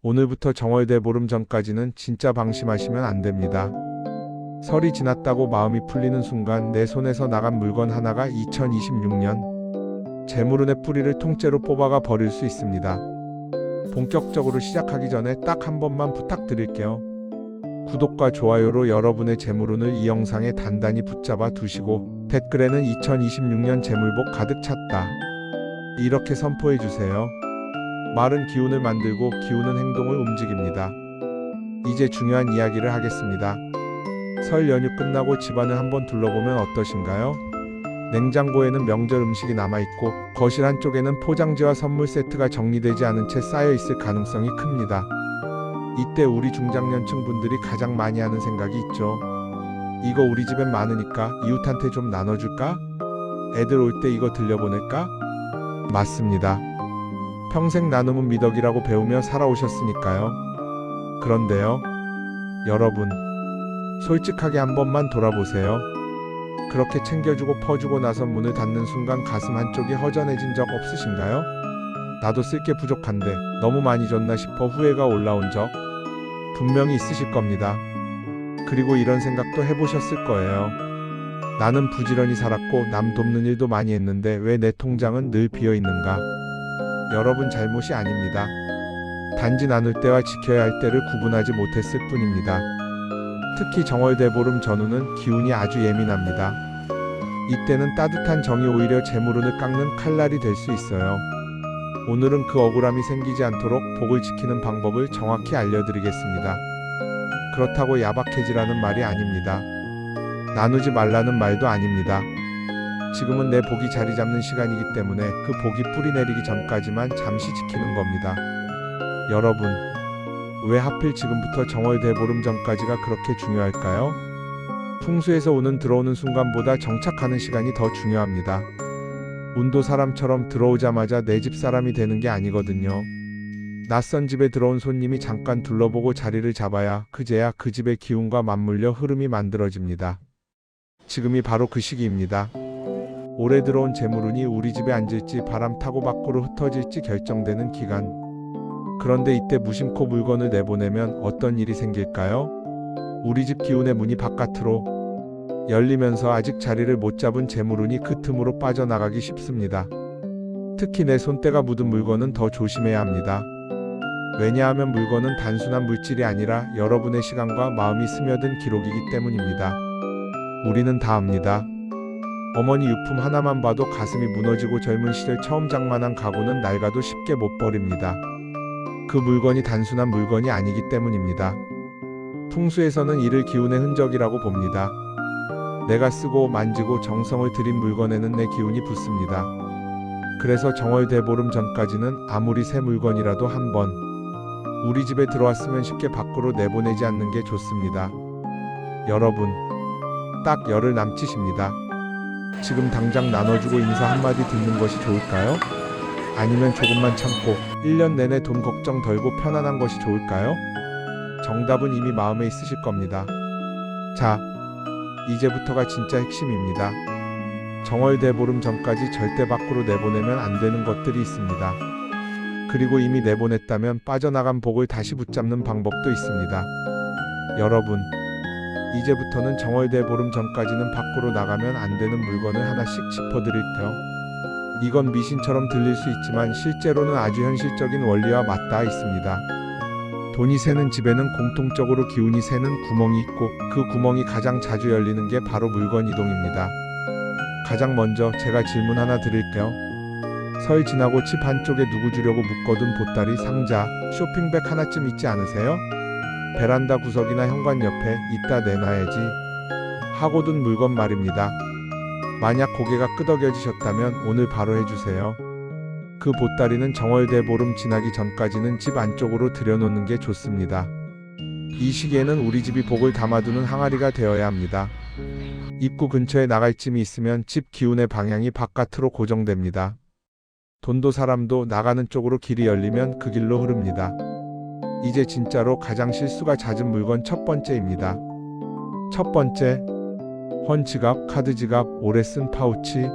오늘부터 정월대 보름 전까지는 진짜 방심하시면 안 됩니다. 설이 지났다고 마음이 풀리는 순간 내 손에서 나간 물건 하나가 2026년 재물운의 뿌리를 통째로 뽑아가 버릴 수 있습니다. 본격적으로 시작하기 전에 딱 한 번만 부탁드릴게요. 구독과 좋아요로 여러분의 재물운을 이 영상에 단단히 붙잡아 두시고 댓글에는 2026년 재물복 가득 찼다, 이렇게 선포해주세요. 말은 기운을 만들고 기운은 행동을 움직입니다. 이제 중요한 이야기를 하겠습니다. 설 연휴 끝나고 집안을 한번 둘러보면 어떠신가요? 냉장고에는 명절 음식이 남아있고 거실 한쪽에는 포장지와 선물 세트가 정리되지 않은 채 쌓여있을 가능성이 큽니다. 이때 우리 중장년층 분들이 가장 많이 하는 생각이 있죠. 이거 우리 집엔 많으니까 이웃한테 좀 나눠줄까? 애들 올 때 이거 들려보낼까? 맞습니다. 평생 나눔은 미덕이라고 배우며 살아오셨으니까요. 그런데요, 여러분, 솔직하게 한 번만 돌아보세요. 그렇게 챙겨주고 퍼주고 나서 문을 닫는 순간 가슴 한쪽이 허전해진 적 없으신가요? 나도 쓸 게 부족한데 너무 많이 줬나 싶어 후회가 올라온 적 분명히 있으실 겁니다. 그리고 이런 생각도 해보셨을 거예요. 나는 부지런히 살았고 남 돕는 일도 많이 했는데 왜 내 통장은 늘 비어 있는가? 여러분 잘못이 아닙니다. 단지 나눌 때와 지켜야 할 때를 구분하지 못했을 뿐입니다. 특히 정월대보름 전후는 기운이 아주 예민합니다. 이때는 따뜻한 정이 오히려 재물운을 깎는 칼날이 될 수 있어요. 오늘은 그 억울함이 생기지 않도록 복을 지키는 방법을 정확히 알려드리겠습니다. 그렇다고 야박해지라는 말이 아닙니다. 나누지 말라는 말도 아닙니다. 지금은 내 복이 자리 잡는 시간이기 때문에 그 복이 뿌리 내리기 전까지만 잠시 지키는 겁니다. 여러분, 왜 하필 지금부터 정월대보름 전까지가 그렇게 중요할까요? 풍수에서 운은 들어오는 순간보다 정착하는 시간이 더 중요합니다. 운도 사람처럼 들어오자마자 내 집 사람이 되는 게 아니거든요. 낯선 집에 들어온 손님이 잠깐 둘러보고 자리를 잡아야 그제야 그 집의 기운과 맞물려 흐름이 만들어집니다. 지금이 바로 그 시기입니다. 올해 들어온 재물운이 우리 집에 앉을지 바람 타고 밖으로 흩어질지 결정되는 기간. 그런데 이때 무심코 물건을 내보내면 어떤 일이 생길까요? 우리 집 기운의 문이 바깥으로 열리면서 아직 자리를 못 잡은 재물운이 그 틈으로 빠져나가기 쉽습니다. 특히 내 손때가 묻은 물건은 더 조심해야 합니다. 왜냐하면 물건은 단순한 물질이 아니라 여러분의 시간과 마음이 스며든 기록이기 때문입니다. 우리는 다 압니다. 어머니 유품 하나만 봐도 가슴이 무너지고 젊은 시절 처음 장만한 가구는 낡아도 쉽게 못 버립니다. 그 물건이 단순한 물건이 아니기 때문입니다. 풍수에서는 이를 기운의 흔적이라고 봅니다. 내가 쓰고 만지고 정성을 들인 물건에는 내 기운이 붙습니다. 그래서 정월대보름 전까지는 아무리 새 물건이라도 한번 우리 집에 들어왔으면 쉽게 밖으로 내보내지 않는 게 좋습니다. 여러분, 딱 열흘 남짓입니다. 지금 당장 나눠주고 인사 한마디 듣는 것이 좋을까요? 아니면 조금만 참고 1년 내내 돈 걱정 덜고 편안한 것이 좋을까요? 정답은 이미 마음에 있으실 겁니다. 자, 이제부터가 진짜 핵심입니다. 정월대보름 전까지 절대 밖으로 내보내면 안 되는 것들이 있습니다. 그리고 이미 내보냈다면 빠져나간 복을 다시 붙잡는 방법도 있습니다. 여러분, 이제부터는 정월대보름 전까지는 밖으로 나가면 안 되는 물건을 하나씩 짚어드릴게요. 이건 미신처럼 들릴 수 있지만 실제로는 아주 현실적인 원리와 맞닿아 있습니다. 돈이 새는 집에는 공통적으로 기운이 새는 구멍이 있고 그 구멍이 가장 자주 열리는 게 바로 물건 이동입니다. 가장 먼저 제가 질문 하나 드릴게요. 설 지나고 집 한쪽에 누구 주려고 묶어둔 보따리, 상자, 쇼핑백 하나쯤 있지 않으세요? 베란다 구석이나 현관 옆에 이따 내놔야지 하고 둔 물건 말입니다. 만약 고개가 끄덕여지셨다면 오늘 바로 해주세요. 그 보따리는 정월대보름 지나기 전까지는 집 안쪽으로 들여놓는 게 좋습니다. 이 시기에는 우리 집이 복을 담아두는 항아리가 되어야 합니다. 입구 근처에 나갈짐이 있으면 집 기운의 방향이 바깥으로 고정됩니다. 돈도 사람도 나가는 쪽으로 길이 열리면 그 길로 흐릅니다. 이제 진짜로 가장 실수가 잦은 물건 첫 번째입니다. 첫 번째, 헌지갑, 카드지갑, 오래 쓴 파우치.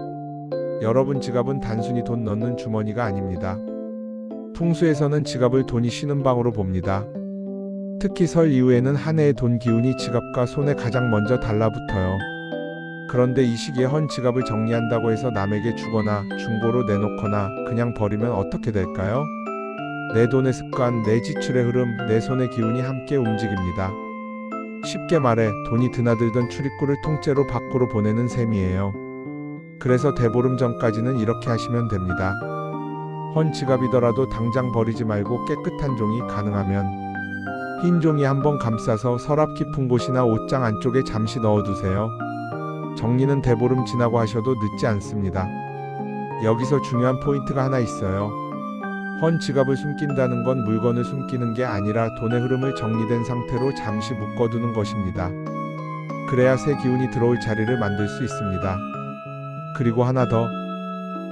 여러분, 지갑은 단순히 돈 넣는 주머니가 아닙니다. 풍수에서는 지갑을 돈이 쉬는 방으로 봅니다. 특히 설 이후에는 한 해의 돈 기운이 지갑과 손에 가장 먼저 달라붙어요. 그런데 이 시기에 헌 지갑을 정리한다고 해서 남에게 주거나 중고로 내놓거나 그냥 버리면 어떻게 될까요? 내 돈의 습관, 내 지출의 흐름, 내 손의 기운이 함께 움직입니다. 쉽게 말해 돈이 드나들던 출입구를 통째로 밖으로 보내는 셈이에요. 그래서 대보름 전까지는 이렇게 하시면 됩니다. 헌 지갑이더라도 당장 버리지 말고 깨끗한 종이, 가능하면 흰 종이 한번 감싸서 서랍 깊은 곳이나 옷장 안쪽에 잠시 넣어두세요. 정리는 대보름 지나고 하셔도 늦지 않습니다. 여기서 중요한 포인트가 하나 있어요. 헌 지갑을 숨긴다는 건 물건을 숨기는 게 아니라 돈의 흐름을 정리된 상태로 잠시 묶어두는 것입니다. 그래야 새 기운이 들어올 자리를 만들 수 있습니다. 그리고 하나 더.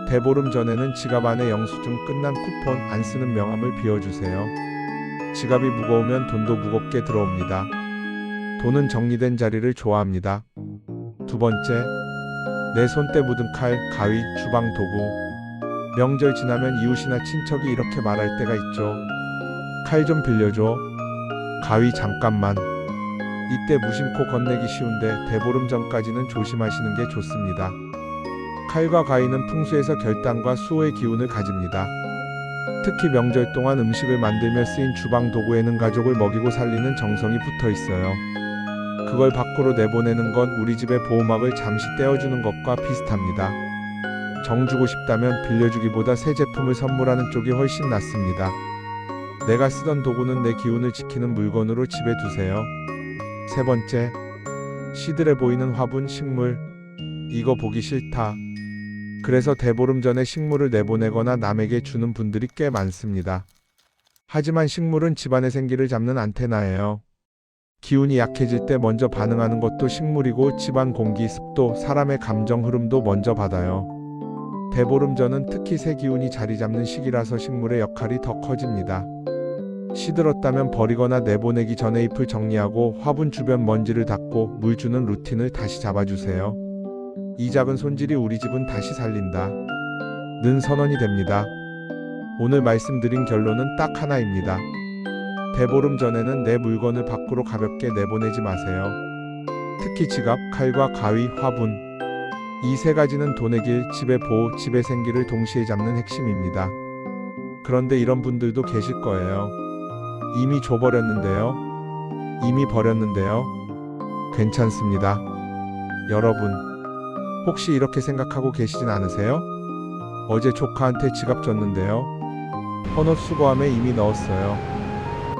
대보름 전에는 지갑 안에 영수증, 끝난 쿠폰, 안 쓰는 명함을 비워주세요. 지갑이 무거우면 돈도 무겁게 들어옵니다. 돈은 정리된 자리를 좋아합니다. 두 번째, 내 손때 묻은 칼, 가위, 주방 도구. 명절 지나면 이웃이나 친척이 이렇게 말할 때가 있죠. 칼 좀 빌려줘. 가위 잠깐만. 이때 무심코 건네기 쉬운데 대보름 전까지는 조심하시는 게 좋습니다. 칼과 가위는 풍수에서 결단과 수호의 기운을 가집니다. 특히 명절 동안 음식을 만들며 쓰인 주방 도구에는 가족을 먹이고 살리는 정성이 붙어 있어요. 그걸 밖으로 내보내는 건 우리 집의 보호막을 잠시 떼어주는 것과 비슷합니다. 정 주고 싶다면 빌려주기보다 새 제품을 선물하는 쪽이 훨씬 낫습니다. 내가 쓰던 도구는 내 기운을 지키는 물건으로 집에 두세요. 세 번째, 시들해 보이는 화분, 식물. 이거 보기 싫다. 그래서 대보름 전에 식물을 내보내거나 남에게 주는 분들이 꽤 많습니다. 하지만 식물은 집안의 생기를 잡는 안테나예요. 기운이 약해질 때 먼저 반응하는 것도 식물이고 집안 공기, 습도, 사람의 감정 흐름도 먼저 받아요. 대보름 전은 특히 새 기운이 자리 잡는 시기라서 식물의 역할이 더 커집니다. 시들었다면 버리거나 내보내기 전에 잎을 정리하고 화분 주변 먼지를 닦고 물 주는 루틴을 다시 잡아주세요. 이 작은 손질이 우리 집은 다시 살린다 는 선언이 됩니다. 오늘 말씀드린 결론은 딱 하나입니다. 대보름 전에는 내 물건을 밖으로 가볍게 내보내지 마세요. 특히 지갑, 칼과 가위, 화분. 이 세 가지는 돈의 길, 집의 보호, 집의 생기를 동시에 잡는 핵심입니다. 그런데 이런 분들도 계실 거예요. 이미 줘버렸는데요. 이미 버렸는데요. 괜찮습니다. 여러분, 혹시 이렇게 생각하고 계시진 않으세요? 어제 조카한테 지갑 줬는데요. 헌옷 수거함에 이미 넣었어요.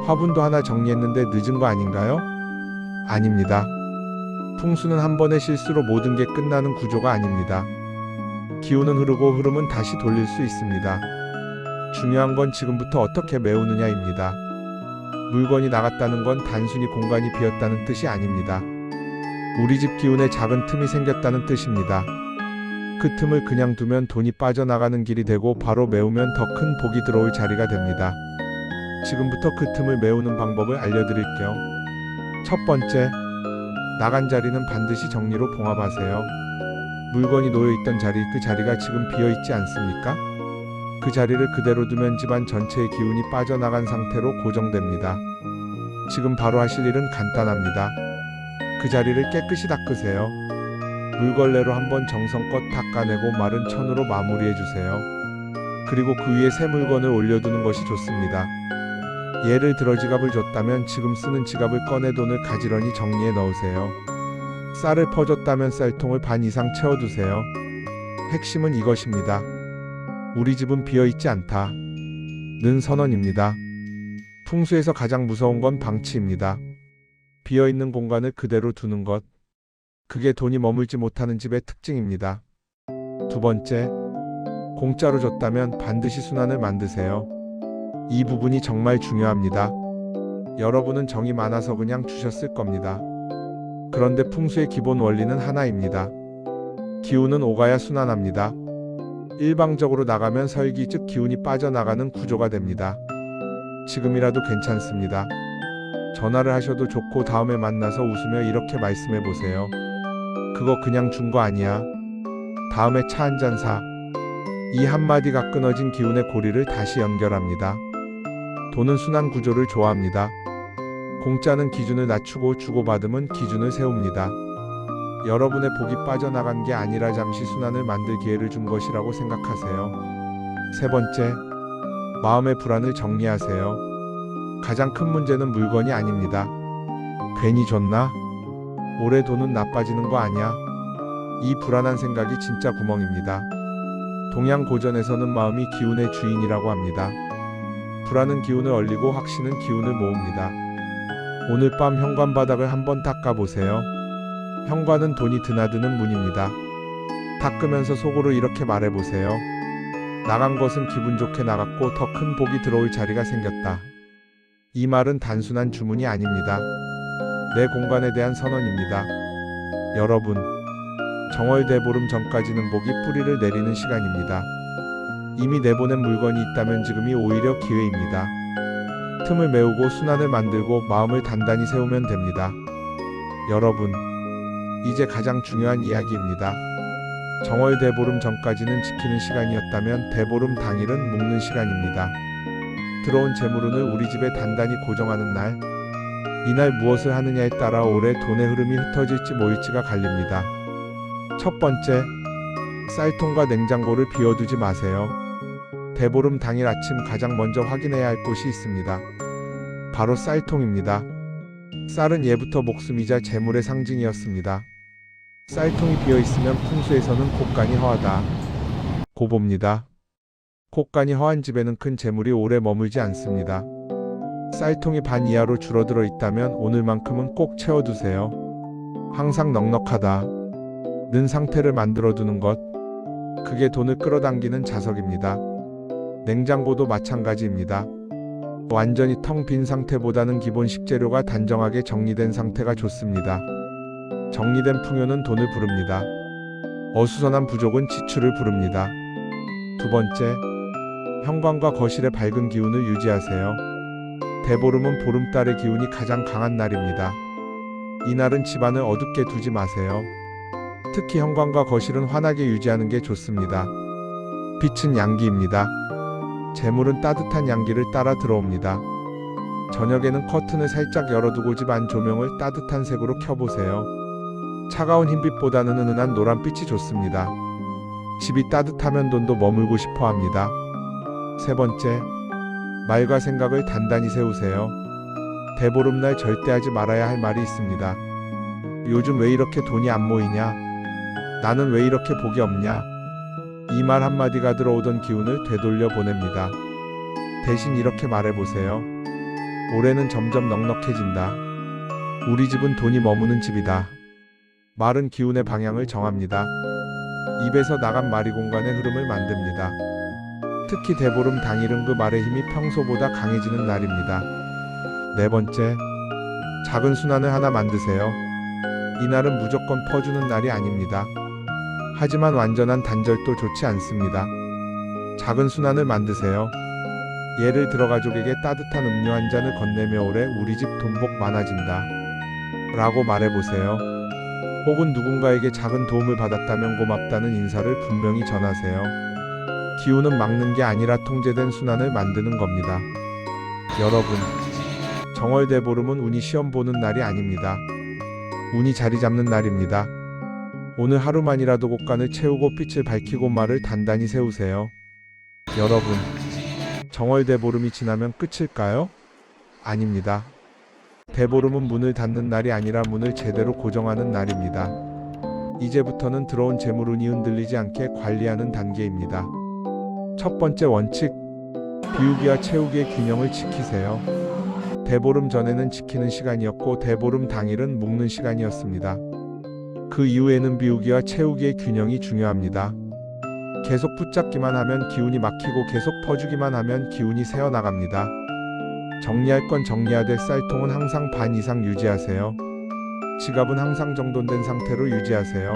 화분도 하나 정리했는데 늦은 거 아닌가요? 아닙니다. 풍수는 한 번의 실수로 모든 게 끝나는 구조가 아닙니다. 기운은 흐르고 흐름은 다시 돌릴 수 있습니다. 중요한 건 지금부터 어떻게 메우느냐입니다. 물건이 나갔다는 건 단순히 공간이 비었다는 뜻이 아닙니다. 우리 집 기운에 작은 틈이 생겼다는 뜻입니다. 그 틈을 그냥 두면 돈이 빠져나가는 길이 되고 바로 메우면 더 큰 복이 들어올 자리가 됩니다. 지금부터 그 틈을 메우는 방법을 알려드릴게요. 첫 번째, 나간 자리는 반드시 정리로 봉합하세요. 물건이 놓여있던 자리, 그 자리가 지금 비어있지 않습니까? 그 자리를 그대로 두면 집안 전체의 기운이 빠져나간 상태로 고정됩니다. 지금 바로 하실 일은 간단합니다. 그 자리를 깨끗이 닦으세요. 물걸레로 한번 정성껏 닦아내고 마른 천으로 마무리해주세요. 그리고 그 위에 새 물건을 올려두는 것이 좋습니다. 예를 들어 지갑을 줬다면 지금 쓰는 지갑을 꺼내 돈을 가지런히 정리해 넣으세요. 쌀을 퍼줬다면 쌀통을 반 이상 채워두세요. 핵심은 이것입니다. 우리 집은 비어있지 않다 는 선언입니다. 풍수에서 가장 무서운 건 방치입니다. 비어있는 공간을 그대로 두는 것. 그게 돈이 머물지 못하는 집의 특징입니다. 두 번째, 공짜로 줬다면 반드시 순환을 만드세요. 이 부분이 정말 중요합니다. 여러분은 정이 많아서 그냥 주셨을 겁니다. 그런데 풍수의 기본 원리는 하나입니다. 기운은 오가야 순환합니다. 일방적으로 나가면 설기, 즉 기운이 빠져나가는 구조가 됩니다. 지금이라도 괜찮습니다. 전화를 하셔도 좋고 다음에 만나서 웃으며 이렇게 말씀해 보세요. 그거 그냥 준 거 아니야. 다음에 차 한잔 사. 이 한마디가 끊어진 기운의 고리를 다시 연결합니다. 돈은 순환 구조를 좋아합니다. 공짜는 기준을 낮추고 주고받음은 기준을 세웁니다. 여러분의 복이 빠져나간 게 아니라 잠시 순환을 만들 기회를 준 것이라고 생각하세요. 세 번째, 마음의 불안을 정리하세요. 가장 큰 문제는 물건이 아닙니다. 괜히 줬나? 올해 돈은 나빠지는 거 아니야? 이 불안한 생각이 진짜 구멍입니다. 동양 고전에서는 마음이 기운의 주인이라고 합니다. 불안은 기운을 얼리고 확신은 기운을 모읍니다. 오늘 밤 현관 바닥을 한번 닦아보세요. 현관은 돈이 드나드는 문입니다. 닦으면서 속으로 이렇게 말해보세요. 나간 것은 기분 좋게 나갔고 더 큰 복이 들어올 자리가 생겼다. 이 말은 단순한 주문이 아닙니다. 내 공간에 대한 선언입니다. 여러분, 정월 대보름 전까지는 복이 뿌리를 내리는 시간입니다. 이미 내보낸 물건이 있다면 지금이 오히려 기회입니다. 틈을 메우고 순환을 만들고 마음을 단단히 세우면 됩니다. 여러분, 이제 가장 중요한 이야기입니다. 정월 대보름 전까지는 지키는 시간이었다면 대보름 당일은 묶는 시간입니다. 들어온 재물운을 우리 집에 단단히 고정하는 날, 이날 무엇을 하느냐에 따라 올해 돈의 흐름이 흩어질지 모일지가 갈립니다. 첫 번째, 쌀통과 냉장고를 비워두지 마세요. 대보름 당일 아침 가장 먼저 확인해야 할 곳이 있습니다. 바로 쌀통입니다. 쌀은 예부터 목숨이자 재물의 상징이었습니다. 쌀통이 비어있으면 풍수에서는 곳간이 허하다 고 봅니다. 곳간이 허한 집에는 큰 재물이 오래 머물지 않습니다. 쌀통이 반 이하로 줄어들어 있다면 오늘만큼은 꼭 채워두세요. 항상 넉넉하다 는 상태를 만들어두는 것, 그게 돈을 끌어당기는 자석입니다. 냉장고도 마찬가지입니다. 완전히 텅 빈 상태보다는 기본 식재료가 단정하게 정리된 상태가 좋습니다. 정리된 풍요는 돈을 부릅니다. 어수선한 부족은 지출을 부릅니다. 두 번째, 현관과 거실의 밝은 기운을 유지하세요. 대보름은 보름달의 기운이 가장 강한 날입니다. 이날은 집안을 어둡게 두지 마세요. 특히 현관과 거실은 환하게 유지하는 게 좋습니다. 빛은 양기입니다. 재물은 따뜻한 양기를 따라 들어옵니다. 저녁에는 커튼을 살짝 열어두고 집 안 조명을 따뜻한 색으로 켜보세요. 차가운 흰빛보다는 은은한 노란빛이 좋습니다. 집이 따뜻하면 돈도 머물고 싶어 합니다. 세 번째, 말과 생각을 단단히 세우세요. 대보름날 절대 하지 말아야 할 말이 있습니다. 요즘 왜 이렇게 돈이 안 모이냐? 나는 왜 이렇게 복이 없냐? 이 말 한마디가 들어오던 기운을 되돌려 보냅니다. 대신 이렇게 말해보세요. 올해는 점점 넉넉해진다. 우리 집은 돈이 머무는 집이다. 말은 기운의 방향을 정합니다. 입에서 나간 말이 공간의 흐름을 만듭니다. 특히 대보름 당일은 그 말의 힘이 평소보다 강해지는 날입니다. 네 번째, 작은 순환을 하나 만드세요. 이날은 무조건 퍼주는 날이 아닙니다. 하지만 완전한 단절도 좋지 않습니다. 작은 순환을 만드세요. 예를 들어 가족에게 따뜻한 음료 한 잔을 건네며 올해 우리 집 돈복 많아진다 라고 말해보세요. 혹은 누군가에게 작은 도움을 받았다면 고맙다는 인사를 분명히 전하세요. 기운은 막는 게 아니라 통제된 순환을 만드는 겁니다. 여러분, 정월 대보름은 운이 시험 보는 날이 아닙니다. 운이 자리 잡는 날입니다. 오늘 하루만이라도 곳간을 채우고 빛을 밝히고 말을 단단히 세우세요. 여러분, 정월 대보름이 지나면 끝일까요? 아닙니다. 대보름은 문을 닫는 날이 아니라 문을 제대로 고정하는 날입니다. 이제부터는 들어온 재물운이 흔들리지 않게 관리하는 단계입니다. 첫 번째 원칙, 비우기와 채우기의 균형을 지키세요. 대보름 전에는 지키는 시간이었고 대보름 당일은 묶는 시간이었습니다. 그 이후에는 비우기와 채우기의 균형이 중요합니다. 계속 붙잡기만 하면 기운이 막히고 계속 퍼주기만 하면 기운이 새어나갑니다. 정리할 건 정리해야 될 쌀통은 항상 반 이상 유지하세요. 지갑은 항상 정돈된 상태로 유지하세요.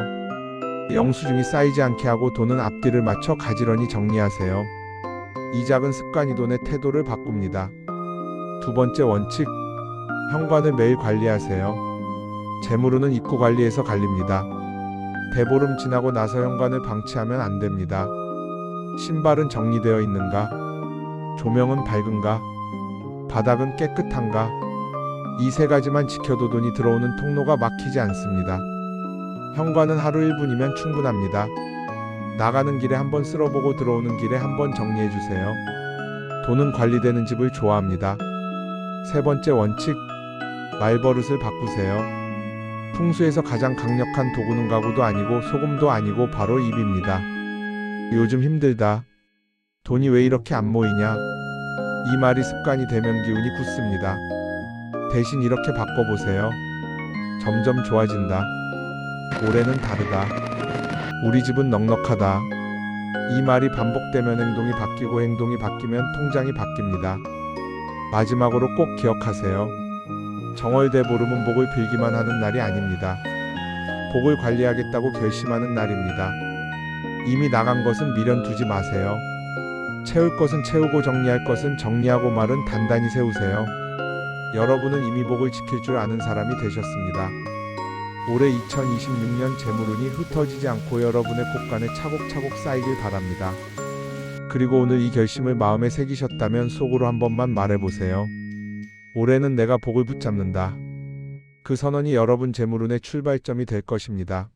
영수증이 쌓이지 않게 하고 돈은 앞뒤를 맞춰 가지런히 정리하세요. 이 작은 습관이 돈의 태도를 바꿉니다. 두 번째 원칙, 현관을 매일 관리하세요. 재물운은 입구 관리에서 갈립니다. 대보름 지나고 나서 현관을 방치하면 안 됩니다. 신발은 정리되어 있는가? 조명은 밝은가? 바닥은 깨끗한가? 이 세 가지만 지켜도 돈이 들어오는 통로가 막히지 않습니다. 현관은 하루 1분이면 충분합니다. 나가는 길에 한번 쓸어보고 들어오는 길에 한번 정리해주세요. 돈은 관리되는 집을 좋아합니다. 세 번째 원칙, 말버릇을 바꾸세요. 풍수에서 가장 강력한 도구는 가구도 아니고 소금도 아니고 바로 입입니다. 요즘 힘들다. 돈이 왜 이렇게 안 모이냐? 이 말이 습관이 되면 기운이 굳습니다. 대신 이렇게 바꿔보세요. 점점 좋아진다. 올해는 다르다. 우리 집은 넉넉하다. 이 말이 반복되면 행동이 바뀌고 행동이 바뀌면 통장이 바뀝니다. 마지막으로 꼭 기억하세요. 정월대보름은 복을 빌기만 하는 날이 아닙니다. 복을 관리하겠다고 결심하는 날입니다. 이미 나간 것은 미련 두지 마세요. 채울 것은 채우고 정리할 것은 정리하고 말은 단단히 세우세요. 여러분은 이미 복을 지킬 줄 아는 사람이 되셨습니다. 올해 2026년 재물운이 흩어지지 않고 여러분의 곳간에 차곡차곡 쌓이길 바랍니다. 그리고 오늘 이 결심을 마음에 새기셨다면 속으로 한 번만 말해보세요. 올해는 내가 복을 붙잡는다. 그 선언이 여러분 재물운의 출발점이 될 것입니다.